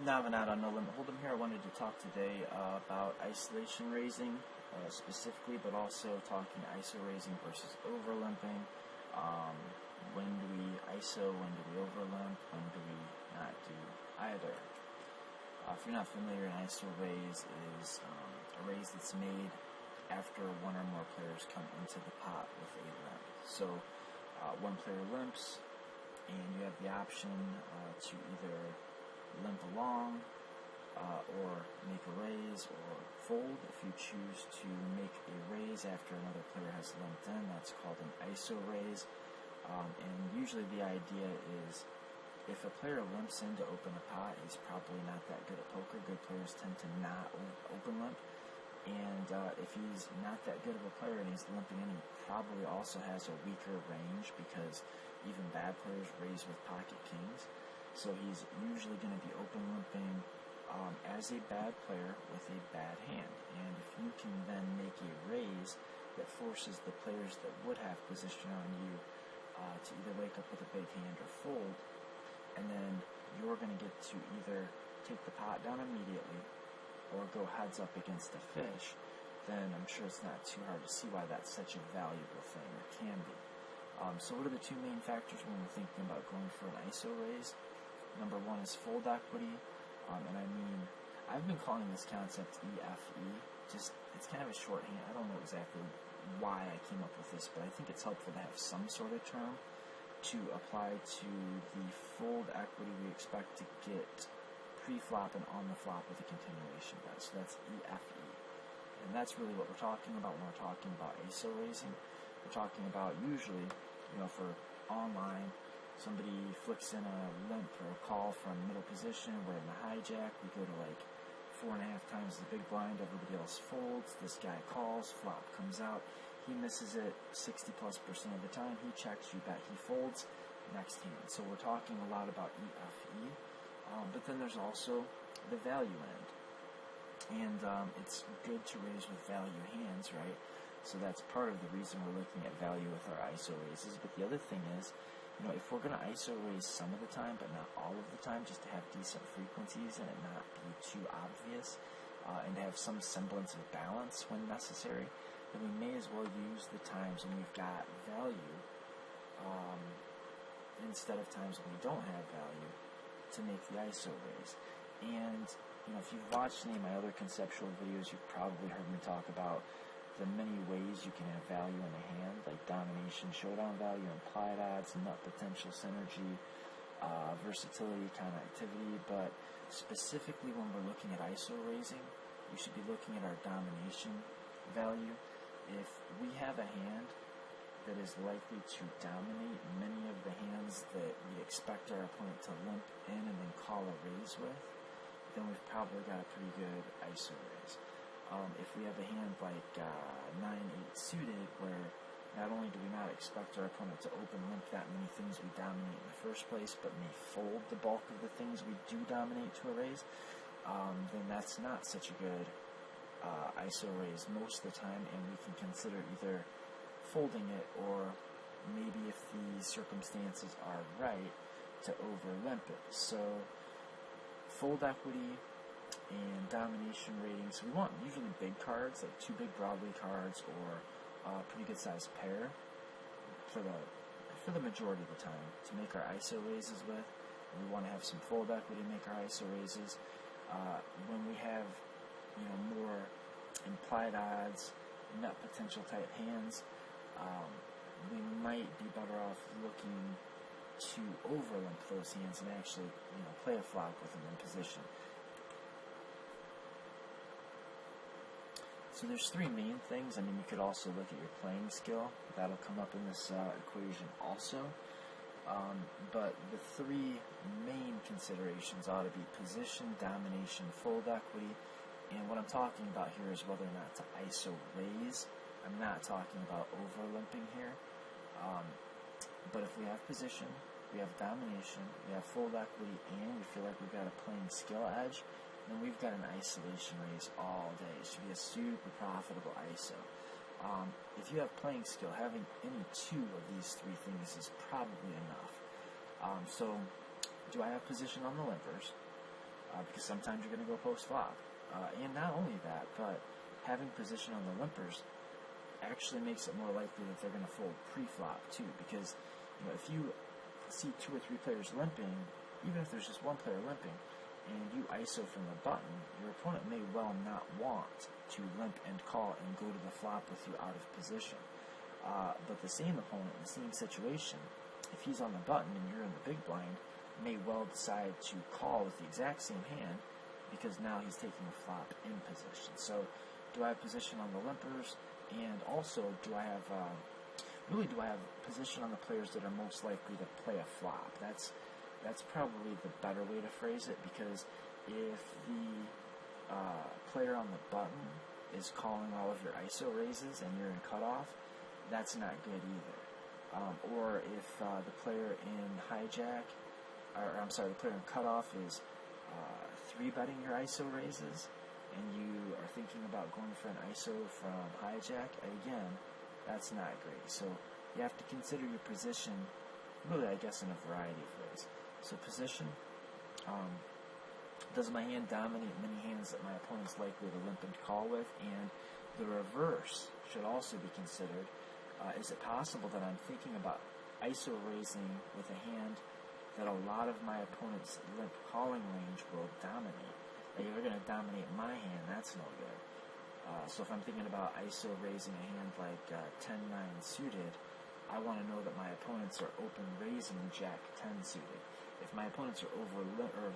Navonod on No Limit Hold'em here. I wanted to talk today about isolation raising specifically, but also talking ISO raising versus over limping. When do we ISO? When do we over limp? When do we not do either? If you're not familiar, an ISO raise is a raise that's made after one or more players come into the pot with a limp. So one player limps, and you have the option to either limp along or make a raise or fold. If you choose to make a raise after another player has limped in, that's called an ISO raise. And usually the idea is if a player limps in to open a pot, he's probably not that good at poker. Good players tend to not open limp. And if he's not that good of a player and he's limping in, he probably also has a weaker range because even bad players raise with pocket kings. So he's usually going to be open limping as a bad player with a bad hand. And if you can then make a raise that forces the players that would have position on you to either wake up with a big hand or fold, and then you're going to get to either take the pot down immediately or go heads up against a fish, then I'm sure it's not too hard to see why that's such a valuable thing, or can be. So what are the two main factors when we're thinking about going for an ISO raise? Number one is fold equity, and I mean, I've been calling this concept EFE, just, it's kind of a shorthand. I don't know exactly why I came up with this, but I think it's helpful to have some sort of term to apply to the fold equity we expect to get pre-flop and on the flop with a continuation bet. So that's EFE. And that's really what we're talking about when we're talking about ISO raising. We're talking about usually, for online, somebody flicks in a limp or a call from middle position, we're in the hijack, we go to like 4.5 times the big blind, everybody else folds, this guy calls, flop comes out, he misses it 60+% of the time, he checks, you bet, he folds, next hand. So we're talking a lot about EFE, but then there's also the value end. And it's good to raise with value hands, right? So that's part of the reason we're looking at value with our ISO raises. But the other thing is, if we're going to ISO raise some of the time, but not all of the time, just to have decent frequencies and it not be too obvious, and to have some semblance of balance when necessary, then we may as well use the times when we've got value instead of times when we don't have value to make the ISO raise. And if you've watched any of my other conceptual videos, you've probably heard me talk about the many ways you can have value in a hand, like domination, showdown value, implied odds, nut potential, synergy, versatility, connectivity. But specifically when we're looking at ISO raising, we should be looking at our domination value. If we have a hand that is likely to dominate many of the hands that we expect our opponent to limp in and then call a raise with, then we've probably got a pretty good ISO raise. If we have a hand like 9-8 suited, where not only do we not expect our opponent to open limp that many things we dominate in the first place, but may fold the bulk of the things we do dominate to a raise, then that's not such a good ISO raise most of the time, and we can consider either folding it or maybe, if the circumstances are right, to over limp it. So fold equity and domination rating. So we want usually big cards, like 2 big Broadway cards or a pretty good sized pair for the majority of the time to make our ISO raises with. And we want to have some fold equity to make our ISO raises. When we have more implied odds, nut potential type hands, we might be better off looking to over limp those hands and actually play a flop with them in position. So there's 3 main things. I mean, you could also look at your playing skill. That'll come up in this equation also. But the 3 main considerations ought to be position, domination, fold equity. And what I'm talking about here is whether or not to ISO raise. I'm not talking about over limping here. But if we have position, we have domination, we have fold equity, and we feel like we've got a playing skill edge, then we've got an isolation raise all day. It should be a super profitable ISO. If you have playing skill, having any 2 of these 3 things is probably enough. So, do I have position on the limpers? because sometimes you're going to go post-flop. And not only that, but having position on the limpers actually makes it more likely that they're going to fold pre-flop too, because if you see 2 or 3 players limping, even if there's just one player limping, and you ISO from the button, your opponent may well not want to limp and call and go to the flop with you out of position. But the same opponent in the same situation, if he's on the button and you're in the big blind, may well decide to call with the exact same hand because now he's taking a flop in position. So do I have position on the limpers, and also do I have position on the players that are most likely to play a flop? That's probably the better way to phrase it, because if the player on the button is calling all of your ISO raises and you're in cutoff, that's not good either. Or if the player in hijack, the player in cutoff is 3-betting your ISO raises, and you are thinking about going for an ISO from hijack, again, that's not great. So you have to consider your position, really, I guess, in a variety of ways. So position, does my hand dominate many hands that my opponent's likely to limp and call with? And the reverse should also be considered. Is it possible that I'm thinking about ISO raising with a hand that a lot of my opponent's limp calling range will dominate? Like, if they're going to dominate my hand, that's no good. So if I'm thinking about ISO raising a hand like 10-9 suited, I want to know that my opponents are open raising Jack 10 suited. If my opponents are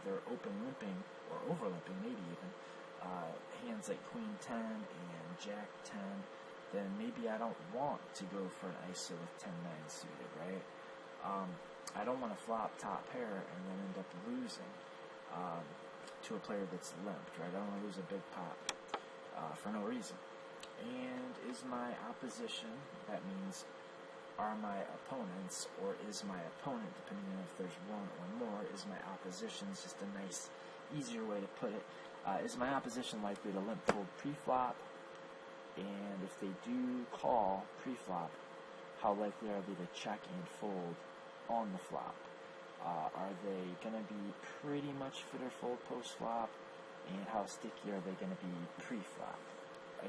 they're open limping or over limping, maybe even hands like Queen 10 and Jack 10, then maybe I don't want to go for an ISO with 10-9 suited, right? I don't want to flop top pair and then end up losing to a player that's limped, right? I don't want to lose a big pot for no reason. And is my opposition, that means are my opponents, or is my opponent, depending on if there's one or more, is my opposition, is just a nice, easier way to put it, is my opposition likely to limp fold pre-flop? And if they do call pre-flop, how likely are they to check and fold on the flop? Are they going to be pretty much fit or fold post-flop? And how sticky are they going to be pre-flop?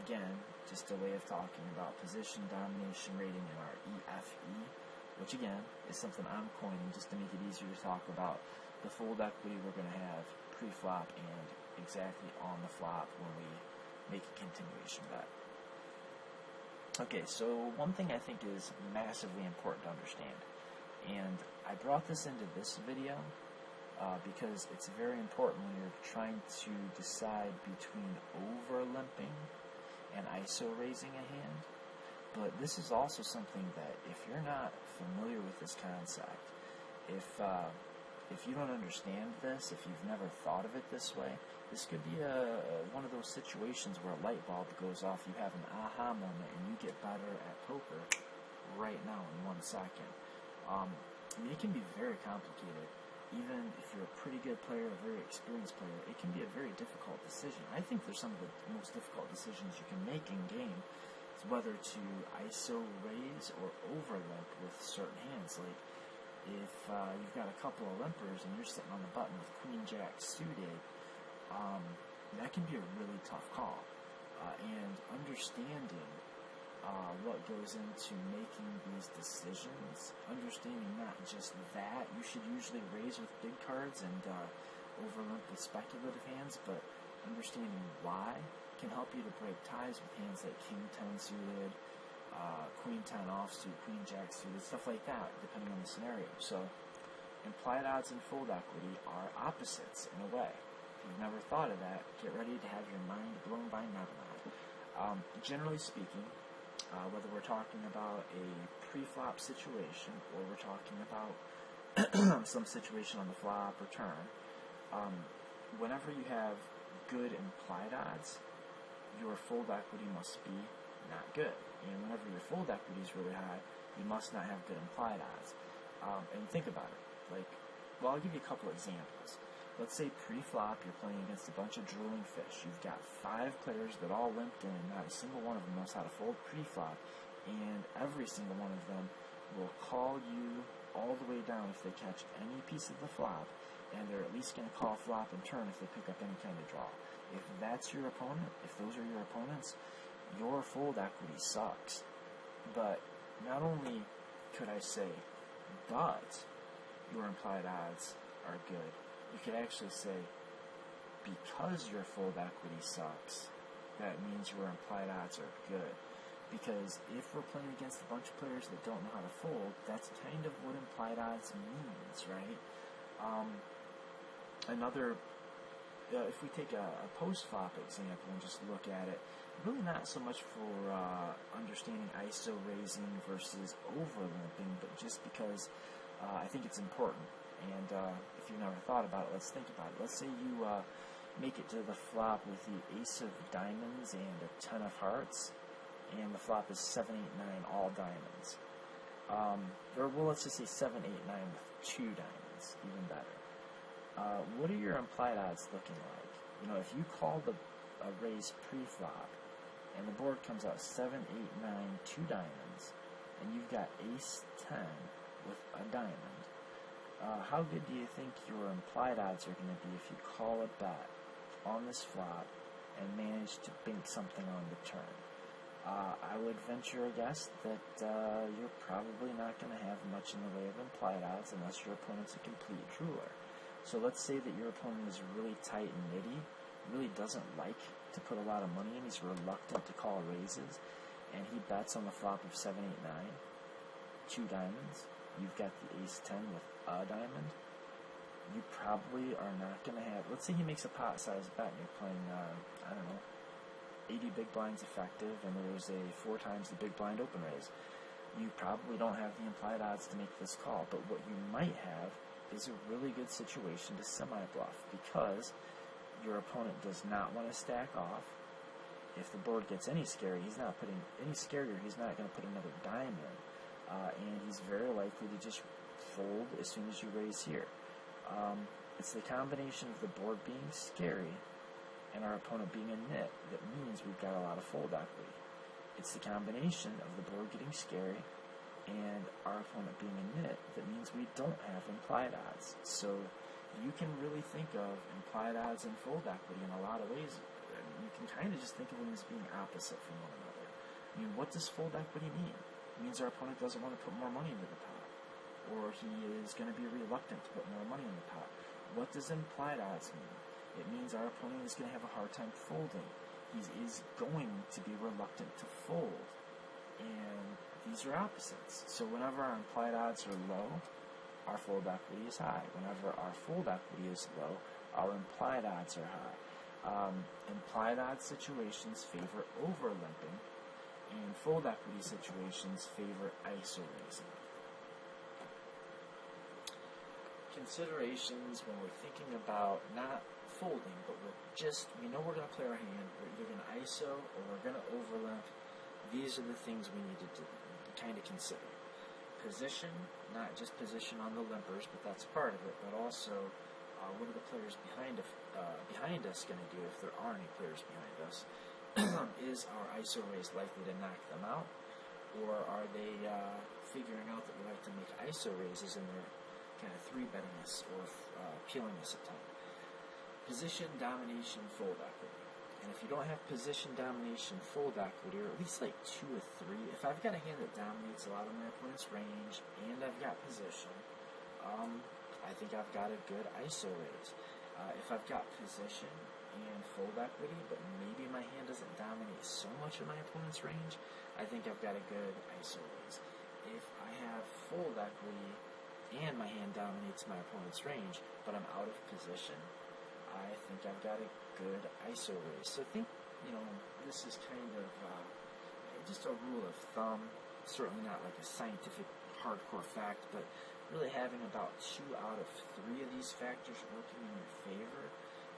Again, just a way of talking about position domination rating in our EFE, which again is something I'm coining just to make it easier to talk about the fold equity we're going to have pre-flop and exactly on the flop when we make a continuation bet. Okay, so one thing I think is massively important to understand, and I brought this into this video because it's very important when you're trying to decide between over limping and ISO raising a hand. But this is also something that if you're not familiar with this concept, if you don't understand this, if you've never thought of it this way, this could be one of those situations where a light bulb goes off, you have an aha moment, and you get better at poker right now in 1 second. I mean, it can be very complicated. Even if you're a pretty good player, a very experienced player, it can be a very difficult decision. I think there's some of the most difficult decisions you can make in game is whether to ISO raise or over limp with certain hands. Like if you've got a couple of limpers and you're sitting on the button with Queen Jack suited, that can be a really tough call. And understanding what goes into making these decisions, understanding not just that, you should usually raise with big cards and over limp with speculative hands, but understanding why can help you to break ties with hands like King 10 suited, Queen 10 offsuit, Queen Jack suited, stuff like that, depending on the scenario. So implied odds and fold equity are opposites in a way. If you've never thought of that, get ready to have your mind blown by Navonod. Generally speaking, whether we're talking about a pre-flop situation or we're talking about some situation on the flop or turn, whenever you have good implied odds, your fold equity must be not good. And whenever your fold equity is really high, you must not have good implied odds. And think about it. I'll give you a couple examples. Let's say pre-flop, you're playing against a bunch of drooling fish. You've got 5 players that all limped in. Not a single one of them knows how to fold pre-flop. And every single one of them will call you all the way down if they catch any piece of the flop. and they're at least going to call flop and turn if they pick up any kind of draw. If that's your opponent, if those are your opponents, your fold equity sucks. But not only could I say, but your implied odds are good, you could actually say, because your fold equity sucks, that means your implied odds are good. Because if we're playing against a bunch of players that don't know how to fold, that's kind of what implied odds means, right? If we take a post-flop example and just look at it, really not so much for understanding ISO raising versus over-limping, but just because I think it's important. And if you've never thought about it, let's think about it. Let's say you make it to the flop with the ace of diamonds and a 10 of hearts, and the flop is 7, 8, 9, all diamonds. Let's just say 7, 8, 9 with 2 diamonds, even better. What are your implied odds looking like? You know, if you call a raise pre-flop, and the board comes out 7, 8, 9, 2 diamonds, and you've got ace 10 with a diamond, how good do you think your implied odds are going to be if you call a bet on this flop and manage to bink something on the turn? I would venture a guess that you're probably not going to have much in the way of implied odds unless your opponent's a complete drooler. So let's say that your opponent is really tight and nitty, really doesn't like to put a lot of money in, he's reluctant to call raises, and he bets on the flop of 7, 8, 9, 2 diamonds. You've got the ace 10 with a diamond. You probably are not going to have, let's say he makes a pot-sized bet and you're playing, 80 big blinds effective, and there's a 4 times the big blind open raise. You probably don't have the implied odds to make this call, but what you might have is a really good situation to semi-bluff, because your opponent does not want to stack off. If the board gets any scarier, he's not going to put another dime in, and he's very likely to just fold as soon as you raise here. It's the combination of the board being scary and our opponent being a nit that means we've got a lot of fold equity. It's the combination of the board getting scary and our opponent being a nit that means we don't have implied odds. So you can really think of implied odds and fold equity in a lot of ways. You can kind of just think of them as being opposite from one another. I mean, what does fold equity mean? It means our opponent doesn't want to put more money into the pot, or he is going to be reluctant to put more money in the pot. What does implied odds mean? It means our opponent is going to have a hard time folding. He is going to be reluctant to fold. And these are opposites. So whenever our implied odds are low, our fold equity is high. Whenever our fold equity is low, our implied odds are high. Implied odds situations favor over-limping, and fold equity situations favor ISO raising. Considerations when we're thinking about not folding, but we know we're going to play our hand, we're either going to ISO or we're going to overlimp. These are the things we need to kind of consider. Position, not just position on the limpers, but that's part of it, but also what are the players behind us going to do if there are any players behind us? Is our ISO raise likely to knock them out, or are they figuring out that we like to make ISO raises and they're kind of 3-betting us or peeling us a ton? Position, domination, fold equity. And if you don't have position, domination, fold equity, or at least like 2 or 3, if I've got a hand that dominates a lot of my opponent's range and I've got position, I think I've got a good ISO raise. If I've got position and fold equity, but maybe my hand doesn't dominate so much of my opponent's range, I think I've got a good ISO raise. If I have fold equity and my hand dominates my opponent's range, but I'm out of position, I think I've got a good ISO raise. So I think, this is kind of just a rule of thumb, certainly not like a scientific hardcore fact, but really having about 2 out of 3 of these factors working in your favor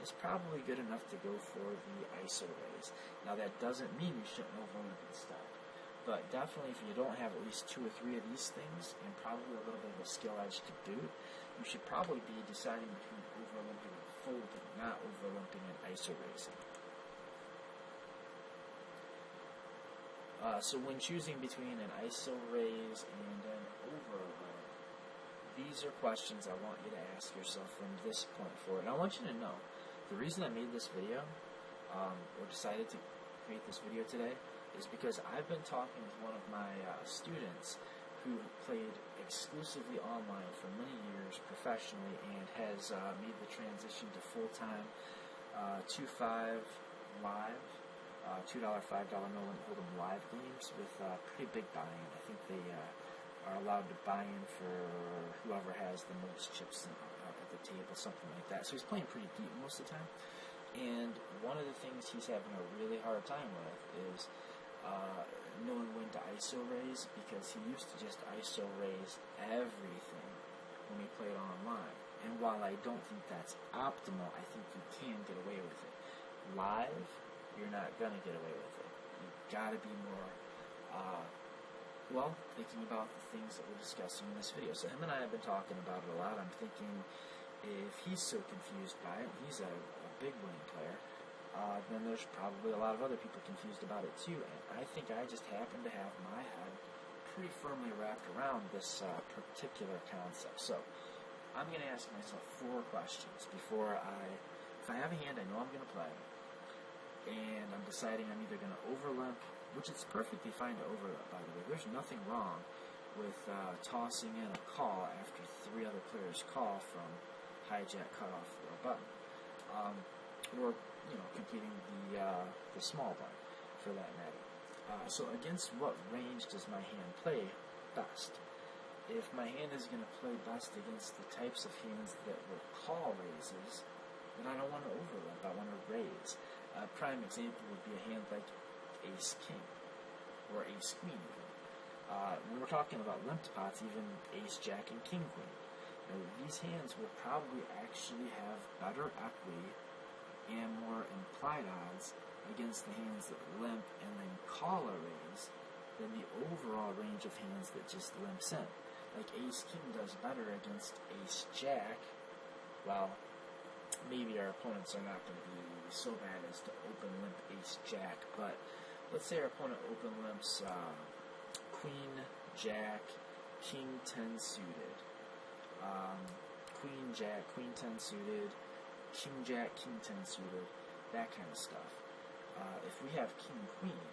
is probably good enough to go for the ISO raise. Now that doesn't mean you shouldn't overlimp and stuff, but definitely if you don't have at least 2 or 3 of these things, and probably a little bit of a skill edge to boot, you should probably be deciding between overlimping and folding, not overlimping and ISO raising. So when choosing between an ISO raise and an overlimp, these are questions I want you to ask yourself from this point forward. And I want you to know, the reason I made this video, or decided to create this video today, is because I've been talking with one of my students who played exclusively online for many years professionally and has made the transition to full-time 2-5 live, $2, $5 no-limit hold'em live games with pretty big buy-in. I think they are allowed to buy in for whoever has the most chips at the table, something like that. So he's playing pretty deep most of the time. And one of the things he's having a really hard time with is knowing when to ISO raise, because he used to just ISO raise everything when he played online. And while I don't think that's optimal, I think you can get away with it. Live, you're not going to get away with it. You've got to be more, thinking about the things that we're discussing in this video. So him and I have been talking about it a lot. I'm thinking if he's so confused by it, he's a big winning player, then there's probably a lot of other people confused about it too. And I think I just happen to have my head pretty firmly wrapped around this particular concept. So I'm going to ask myself 4 questions before if I have a hand I know I'm going to play, and I'm deciding I'm either going to overlimp, which it's perfectly fine to overlimp, by the way. There's nothing wrong with tossing in a call after 3 other players call from hijack, cutoff, or a button, or completing the small button for that matter. So against what range does my hand play best? If my hand is going to play best against the types of hands that will call raises, then I don't want to overlimp, I want to raise. A prime example would be a hand like Ace-King, or Ace-Queen even. When we're talking about limped pots, even Ace-Jack and King-Queen. These hands will probably actually have better equity and more implied odds against the hands that limp and then call a raise than the overall range of hands that just limps in. Like Ace-King does better against Ace-Jack. Well, maybe our opponents are not going to be so bad as to open limp Ace-Jack, but let's say our opponent open limps Queen-Jack, King-10 suited, Queen-Jack, Queen-10 suited, King-Jack, King-10 suited, that kind of stuff. If we have King-Queen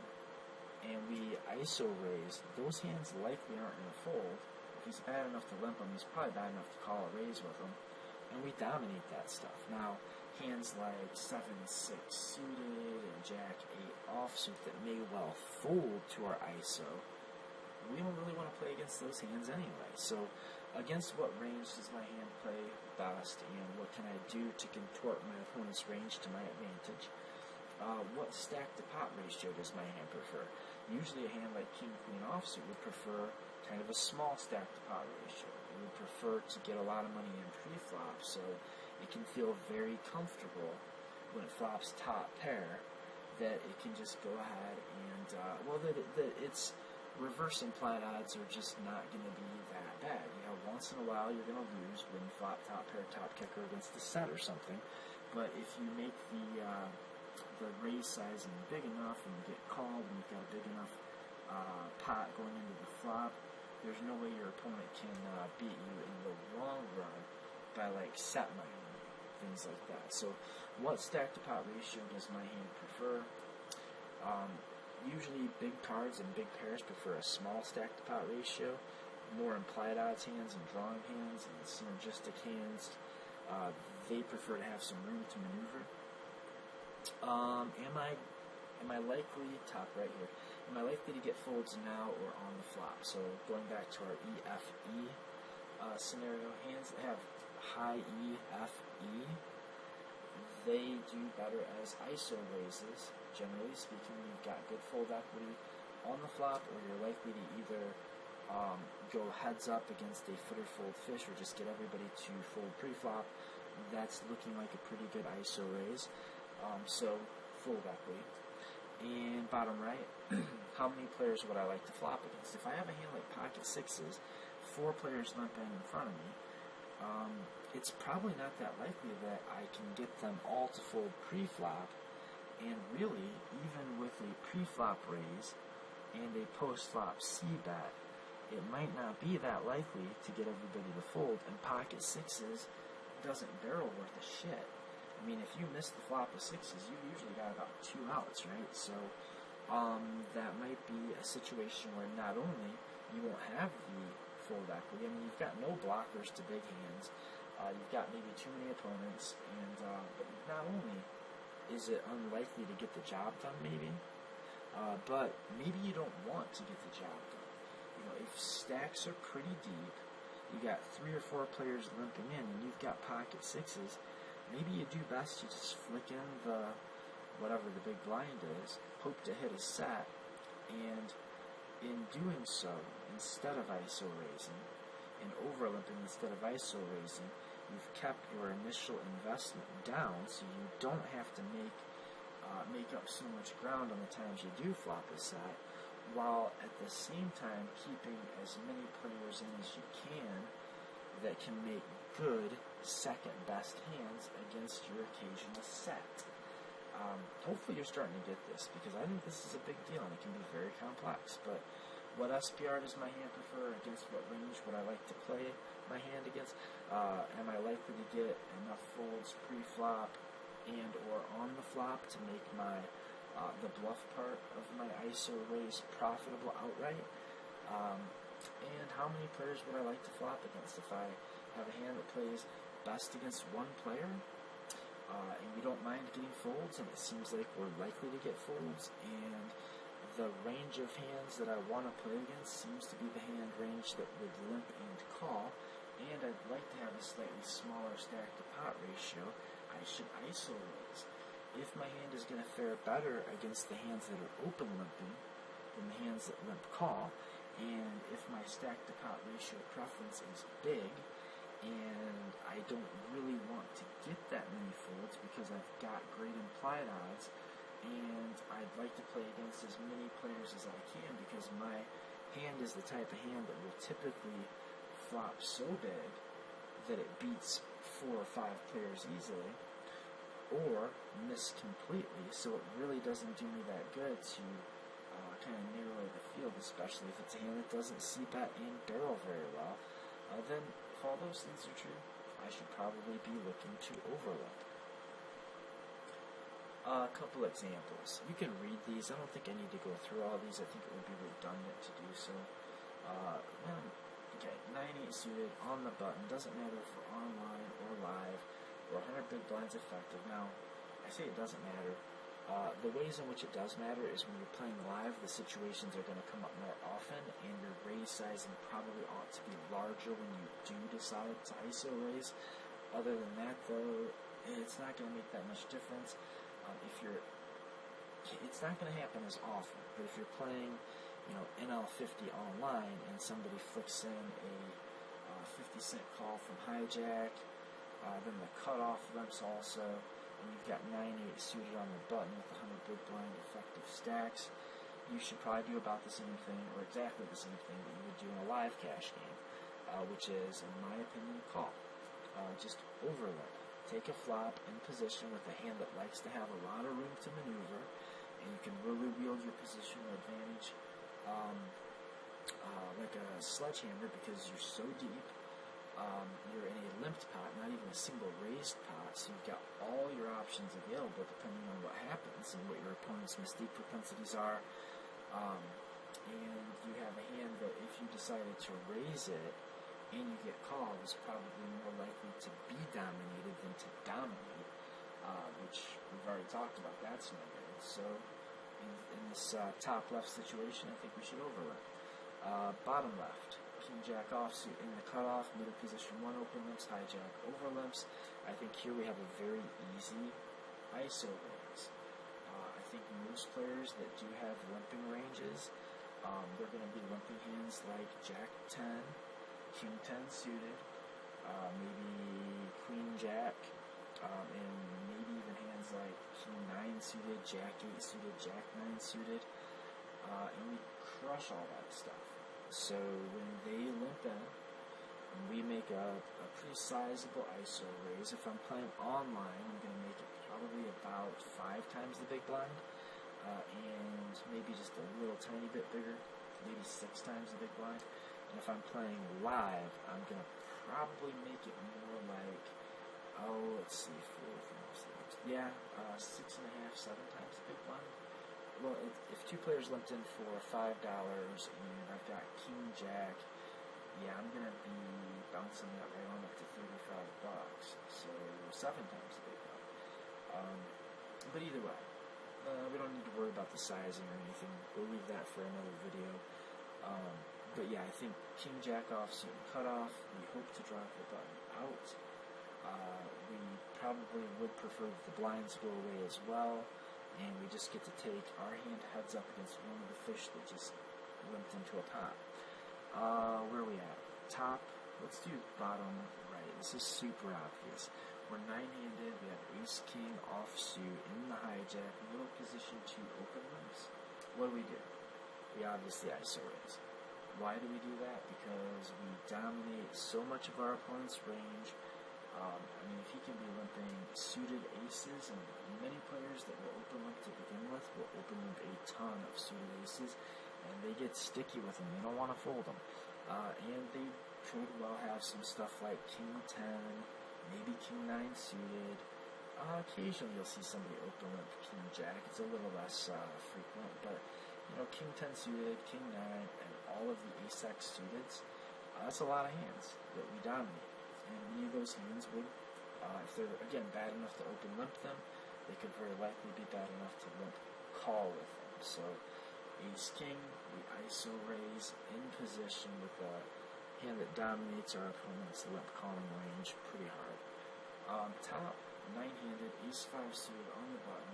and we ISO raise, those hands likely aren't going to fold. If he's bad enough to limp them, he's probably bad enough to call a raise with them, and we dominate that stuff. Now, hands like 7-6 suited and Jack-8 offsuit that may well fold to our ISO, we don't really want to play against those hands anyway. So, against what range does my hand play best, and what can I do to contort my opponent's range to my advantage? What stack-to-pot ratio does my hand prefer? Usually a hand like King-Queen offsuit would prefer kind of a small stack-to-pot ratio. It would prefer to get a lot of money in pre-flop, so it can feel very comfortable when it flops top pair that it can just go ahead and, that its reverse implied odds are just not going to be that bad. Once in a while you're going to lose when you flop top pair, top kicker against the set or something, but if you make the raise sizing big enough and you get called and you've got a big enough pot going into the flop, there's no way your opponent can beat you in the long run by set mining, things like that. So what stack to pot ratio does my hand prefer? Usually big cards and big pairs prefer a small stack to pot ratio. More implied odds hands and drawing hands and synergistic hands, they prefer to have some room to maneuver. Am I likely, top right here, am I likely to get folds now or on the flop? So going back to our EFE scenario, hands that have high EFE, they do better as ISO raises. Generally speaking, you've got good fold equity on the flop, or you're likely to either go heads up against a footer fold fish or just get everybody to fold pre-flop. That's looking like a pretty good ISO raise. So fold equity. And bottom right, how many players would I like to flop against? If I have a hand like pocket sixes, 4 players limping in front of me, it's probably not that likely that I can get them all to fold pre-flop. And really, even with a pre-flop raise and a post-flop C-bet, it might not be that likely to get everybody to fold, and pocket sixes doesn't barrel worth a shit. I mean, if you miss the flop of sixes, you usually got about 2 outs, right? So that might be a situation where not only you won't have the fold equity, I mean, you've got no blockers to big hands, you've got maybe too many opponents, and but not only is it unlikely to get the job done, maybe, but maybe you don't want to get the job done. You know, if stacks are pretty deep, you got 3 or 4 players limping in, and you've got pocket sixes, maybe you do best to just flick in the whatever the big blind is, hope to hit a set, and in doing so, instead of ISO raising, and over limping instead of ISO raising, you've kept your initial investment down, so you don't have to make up so much ground on the times you do flop a set, while at the same time keeping as many players in as you can that can make good second best hands against your occasional set. Hopefully you're starting to get this, because I think this is a big deal and it can be very complex. But what SPR does my hand prefer? Against what range would I like to play my hand against? Am I likely to get enough folds pre-flop and or on the flop to make my the bluff part of my ISO raise profitable outright? And how many players would I like to flop against? If I have a hand that plays best against one player, and we don't mind getting folds, and it seems like we're likely to get folds, and the range of hands that I want to play against seems to be the hand range that would limp and call, and I'd like to have a slightly smaller stack to pot ratio, I should ISO raise. If my hand is going to fare better against the hands that are open limping than the hands that limp call, and if my stack to pot ratio preference is big, and I don't really want to get that many folds because I've got great implied odds, and I'd like to play against as many players as I can because my hand is the type of hand that will typically flop so big that it beats 4 or 5 players easily, or miss completely, so it really doesn't do me that good to kind of narrow the field, especially if it's a hand that doesn't c-bet and barrel very well. Then if all those things are true, I should probably be looking to overlap. A couple examples. You can read these. I don't think I need to go through all these. I think it would be redundant to do so. Okay, 9-8 suited on the button. Doesn't matter if we're online or live or 100 big blinds effective. Now, I say it doesn't matter. The ways in which it does matter is when you're playing live, the situations are going to come up more often, and your raise sizing probably ought to be larger when you do decide to ISO raise. Other than that, though, it's not going to make that much difference. It's not going to happen as often, but if you're playing, NL50 online and somebody flicks in a 50-cent call from hijack, then the cutoff limps also, and you've got 9-8 suited on the button with 100 big blind effective stacks, you should probably do about the same thing, or exactly the same thing that you would do in a live cash game, which is, in my opinion, call. Just overlap. Take a flop in position with a hand that likes to have a lot of room to maneuver, and you can really wield your positional advantage like a sledgehammer because you're so deep. You're in a limped pot, not even a single raised pot, so you've got all your options available depending on what happens and what your opponent's mistake propensities are. And you have a hand that if you decided to raise it and you get called is probably more likely to be dominated than to dominate, which we've already talked about. That's no good. So in this top left situation, I think we should overlap. Bottom left. King jack offsuit in the cutoff, middle position 1 open limps, hijack over limps. I think here we have a very easy ISO raise. I think most players that do have limping ranges, they're going to be limping hands like jack 10, king 10 suited, maybe queen jack, and maybe even hands like king 9 suited, jack 8 suited, jack 9 suited, and we crush all that stuff. So when they limp in, we make a pretty sizable ISO raise. If I'm playing online, I'm going to make it probably about 5 times the big blind, and maybe just a little tiny bit bigger, maybe 6 times the big blind. And if I'm playing live, I'm going to probably make it more like, let's see, 6.5, 7 times the big blind. Well, if two players limped in for $5 and I've got King Jack, yeah, I'm going to be bouncing that right on up to $35. So 7 times the big blind. But either way, we don't need to worry about the sizing or anything. We'll leave that for another video. But yeah, I think King Jack offsuit and cutoff. We hope to drive the button out. We probably would prefer that the blinds go away as well, and we just get to take our hand heads up against one of the fish that just limped into a pot. Where are we at? Top. Let's do bottom right. This is super obvious. We're 9-handed. We have ace king offsuit in the hijack, middle position 2 open limps. What do? We obviously ISO raise. Why do we do that? Because we dominate so much of our opponent's range. If he can be limping suited aces, and many players that will open limp to begin with will open limp a ton of suited aces, and they get sticky with them. They don't want to fold them. And they could well have some stuff like King 10, maybe King 9 suited. Occasionally you'll see somebody open limp King Jack. It's a little less frequent, but King 10 suited, King 9, and all of the ace-x suiteds, that's a lot of hands that we dominate. And many of those hands would, if they're, again, bad enough to open limp them, they could very likely be bad enough to limp call with them. So, ace-king, we ISO raise in position with a hand that dominates our opponent's limp calling range pretty hard. Top, 9-handed, ace-5 suited on the button,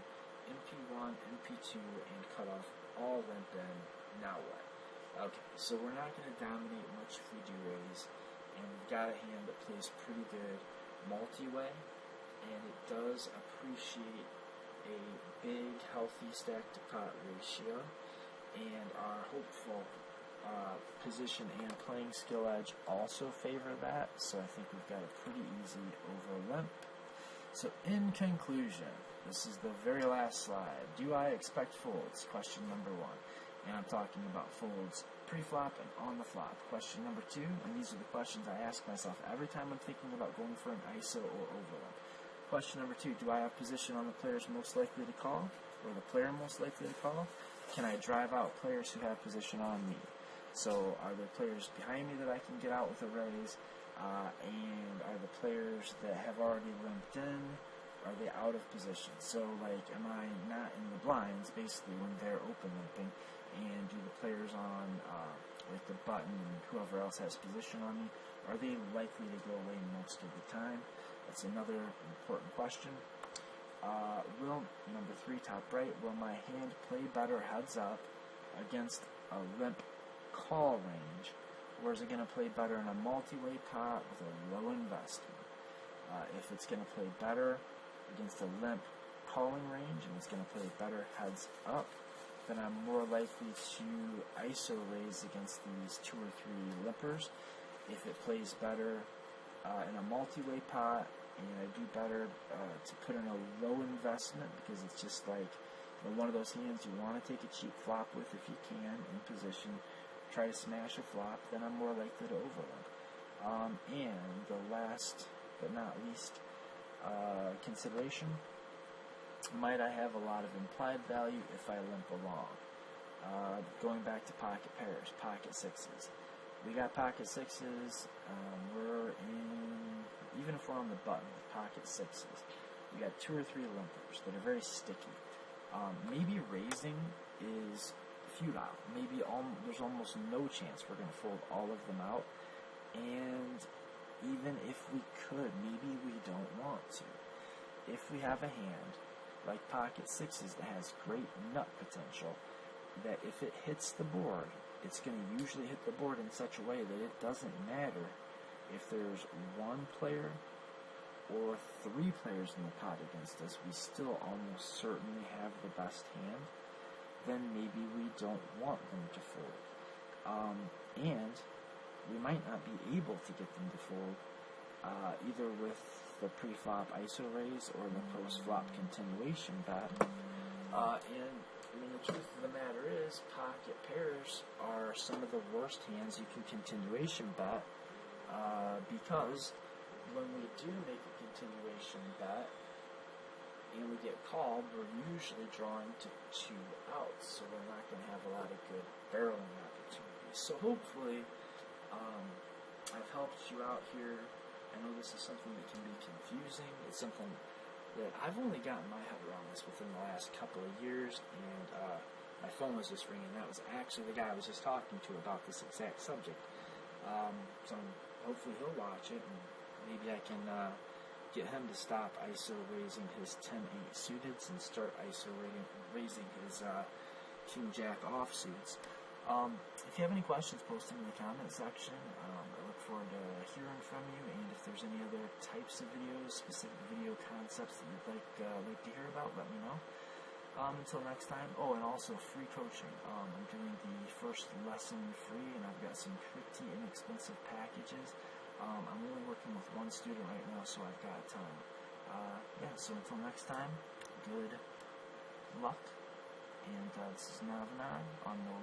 MP1, MP2, and cutoff, all limp in. Now what? Okay, so we're not going to dominate much if we do raise, and we've got a hand that plays pretty good multi-way, and it does appreciate a big, healthy stack-to-pot ratio, and our hopeful position and playing skill edge also favor that, so I think we've got a pretty easy over limp. So in conclusion, this is the very last slide. Do I expect folds? Question number 1. And I'm talking about folds pre-flop and on the flop. Question number 2, and these are the questions I ask myself every time I'm thinking about going for an ISO or overlap. Question number 2, do I have position on the players most likely to call, or the player most likely to call? Can I drive out players who have position on me? So are there players behind me that I can get out with a raise? And are the players that have already limped in, are they out of position? So, like, am I not in the blinds, basically, when they're open limping? And do the players on, like, the button and whoever else has position on me, are they likely to go away most of the time? That's another important question. Number 3, top right, will my hand play better heads up against a limp call range, or is it going to play better in a multi-way pot with a low investment? If it's going to play better against a limp calling range and it's going to play better heads up, then I'm more likely to ISO raise against these 2 or 3 limpers. If it plays better in a multi-way pot and I do better to put in a low investment, because it's just like one of those hands you want to take a cheap flop with if you can in position, try to smash a flop, then I'm more likely to overlimp. And the last but not least consideration, might I have a lot of implied value if I limp along? Going back to pocket pairs, pocket sixes. We got pocket sixes, we're in, even if we're on the button with pocket sixes, we got 2 or 3 limpers that are very sticky. Maybe raising is futile. Maybe there's almost no chance we're going to fold all of them out, and even if we could, maybe we don't want to. If we have a hand like pocket sixes that has great nut potential, that if it hits the board, it's going to usually hit the board in such a way that it doesn't matter if there's 1 player or 3 players in the pot against us, we still almost certainly have the best hand, then maybe we don't want them to fold. And we might not be able to get them to fold either with the pre-flop ISO raise or the post-flop continuation bet. And I mean, the truth of the matter is, pocket pairs are some of the worst hands you can continuation bet, because when we do make a continuation bet and we get called, we're usually drawing to 2 outs, so we're not going to have a lot of good barreling opportunities. So hopefully, I've helped you out here. I know this is something that can be confusing. It's something that I've only gotten my head around this within the last couple of years, and my phone was just ringing. That was actually the guy I was just talking to about this exact subject. So hopefully he'll watch it, and maybe I can get him to stop ISO raising his 10-8 suiteds and start ISO raising his King-Jack offsuits. If you have any questions, post them in the comment section. I look forward to hearing from you, and if there's any other types of videos, specific video concepts that you'd like to hear about, let me know. Until next time. Oh, and also free coaching. I'm doing the first lesson free, and I've got some pretty inexpensive packages. I'm only working with one student right now, so I've got time. So until next time, good luck. And this is Navonod on the